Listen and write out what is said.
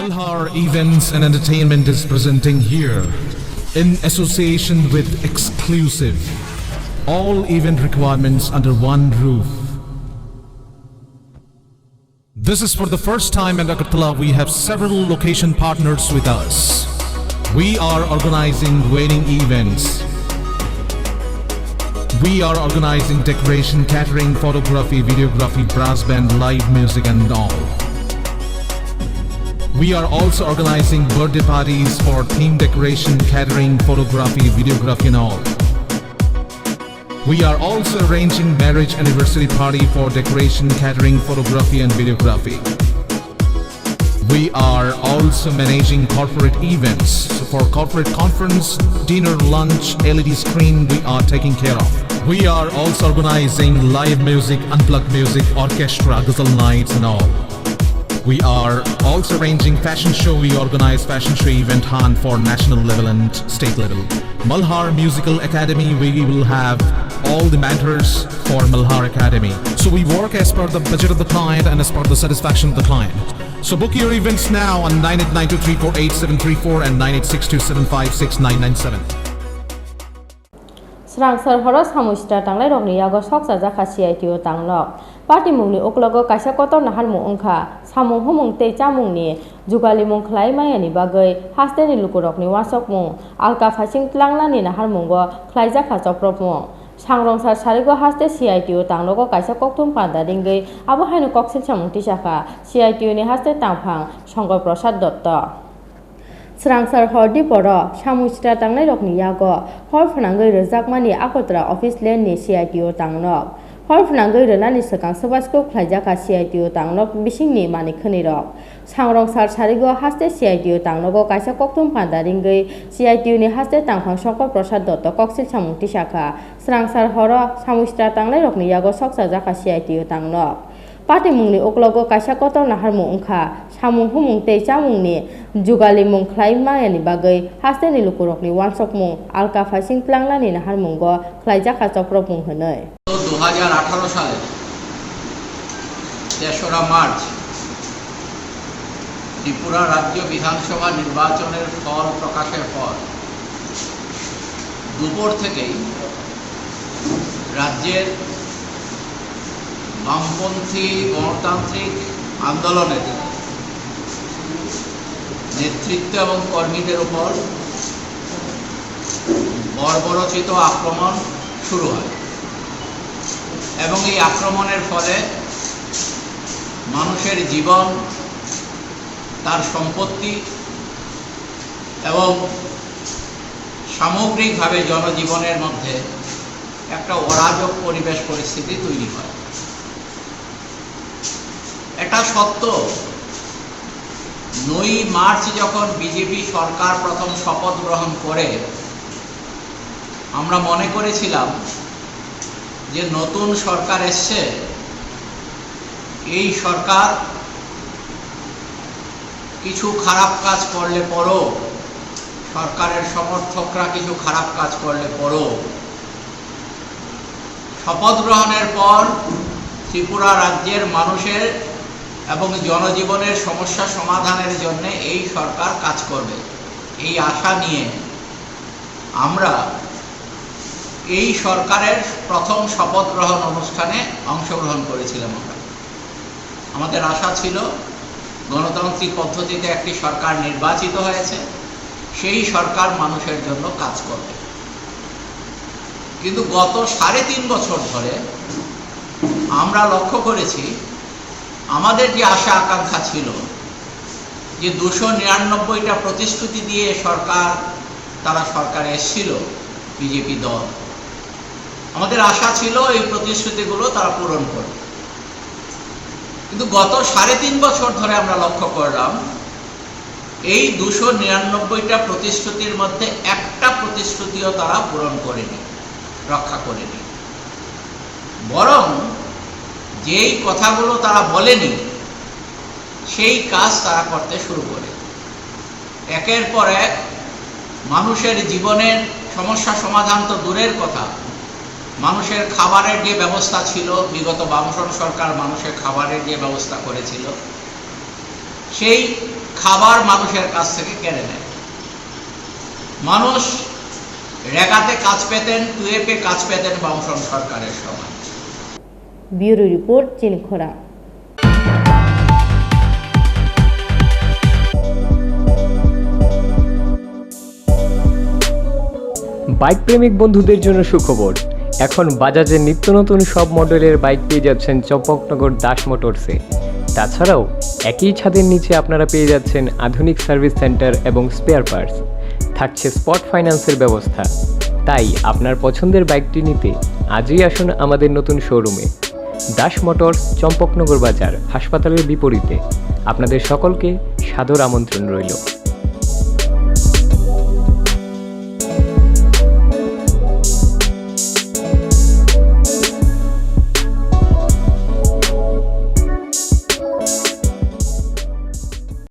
Malhar Events and Entertainment is presenting here, in association with Exclusive, all event requirements under one roof. This is for the first time in Agartala. We have several location partners with us. We are organizing wedding events. We are organizing decoration, catering, photography, videography, brass band, live music and all. We are also organizing birthday parties for theme decoration, catering, photography, videography and all. We are also arranging marriage anniversary party for decoration, catering, photography and videography. We are also managing corporate events. So for corporate conference, dinner, lunch, LED screen, we are taking care of. We are also organizing live music, unplugged music, orchestra, ghazal nights and all. We are also arranging fashion show. We organize fashion show event hunt for national level and state level. Malhar Musical Academy, we will have all the mentors for Malhar Academy. So we work as per the budget of the client and as per the satisfaction of the client. So book your events now on 9892348734 and 9862756997. Sankar horos hamusta tanglai rokni yago Sokchajakmani CITU Tangnok. Patimungo oklogo kaisa kotor nahar mungkha samung humung tei chamungni jugali mung khlai mayani bagai hasteni lukurokni wasokmung alka phasing tlanglani nahar mungo khlaijak chokropmung sangrongsa sarigo haste CITU Tangnogo kaisa koktum padaringai abo hainu Koksilsamung tisaka CITU ni haste tangphang Sankar Prasad Datta. Sankar hordi poro samusta tanglai rokni yago Khorang Jakmani Akotra office land ni CITU Tangnok. Khorang Renani sakang sabasko khlaijaka CITU Tangnok bisingni manikhani rok. Sangrong sarigo haste CITU Tangnogo kaisa koktum pandaringai CITU ni haste tangphang Sankar Prasad Datta Koksilsamung tisaka Sankar horo samusta tanglai rokni yago Sokchajakmani CITU Tangnok. Patimungo oklogo kaisa kotor nahar mungkha samung humung tei chamungni jugali mung khlai mayani bagai hasteni lukurokni wansokmung alka phasing tlanglani nahar mungo khlaijak chokropmung hwnoi 2018 সালে 3রা March Tripura রাজ্য বিধানসভা নির্বাচনের ফল প্রকাশের পর দুপুর থেকেই রাজ্যের বামপন্থী গণতান্ত্রিক আন্দোলনের নেতৃত্ব এবং কর্মীদের উপর বর্বরচিত আক্রমণ শুরু হয় এবং এই আক্রমণের ফলে মানুষের জীবন, তার সম্পত্তি এবং সামগ্রিকভাবে জনজীবনের মধ্যে একটা অরাজক পরিবেশ পরিস্থিতি তৈরি হয়। এটা সত্য, 9 মার্চ যখন বিজেপি সরকার প্রথম শপথ গ্রহণ করে আমরা মনে করেছিলাম যে নতুন সরকার এসছে, এই সরকার কিছু খারাপ কাজ করলে পরও, সরকারের সমর্থকরা কিছু খারাপ কাজ করলে পরও শপথ গ্রহণের পর ত্রিপুরা রাজ্যের মানুষের এবং জনজীবনের সমস্যা সমাধানের জন্য এই সরকার কাজ করবে, এই আশা নিয়ে আমরা এই সরকারের প্রথম শপথ গ্রহণ অনুষ্ঠানে অংশগ্রহণ করেছিলাম। আমাদের আশা ছিল গণতান্ত্রিক পদ্ধতিতে একটি সরকার নির্বাচিত হয়েছে, সেই সরকার মানুষের জন্য কাজ করবে। কিন্তু গত 3.5 বছর ধরে আমরা লক্ষ্য করেছি আমাদের যে আশা আকাঙ্ক্ষা ছিল যে 299টা প্রতিশ্রুতি দিয়ে তারা সরকারে এসেছিল বিজেপি দল, আমাদের আশা ছিল এই প্রতিশ্রুতিগুলো তারা পূরণ করবে। কিন্তু গত 3.5 বছর ধরে আমরা লক্ষ্য করলাম এই 299টা প্রতিশ্রুতির মধ্যে একটা প্রতিশ্রুতিও তারা পূরণ করেনি, রক্ষা করেনি। বরং যেই কথাগুলো তারা বলেনি সেই কাজ তারা করতে শুরু করে। একের পর এক মানুষের জীবনের সমস্যা সমাধান তো দূরের কথা, মানুষের খাবারের যে ব্যবস্থা ছিল, বিগত বামফ্রন্ট সরকার মানুষের খাবারের যে ব্যবস্থা করেছিল, সেই খাবার মানুষের কাছ থেকে কেড়ে নেয়। মানুষ রেগাতে কাজ পেতেন, টুয়েপে কাজ পেতেন বামফ্রন্ট সরকারের সময়। ব্যুরো রিপোর্ট, চিনি খোরাং। বাইক প্রেমিক বন্ধুদের জন্য সুখবর, এখন বাজাজের নিত্য নতুন সব মডেলের বাইক পেয়ে যাচ্ছেন চম্পকনগর দাস মোটরসে। তাছাড়াও একই ছাদের নিচে আপনারা পেয়ে যাচ্ছেন আধুনিক সার্ভিস সেন্টার এবং স্পেয়ার পার্টস, থাকছে স্পট ফাইন্যান্সের ব্যবস্থা। তাই আপনার পছন্দের বাইকটি নিতে আজই আসুন আমাদের নতুন শোরুমে। দাস মোটরস, চম্পকনগর বাজার, হাসপাতালের বিপরীতে। আপনাদের সকলকে সাদর আমন্ত্রণ রইল।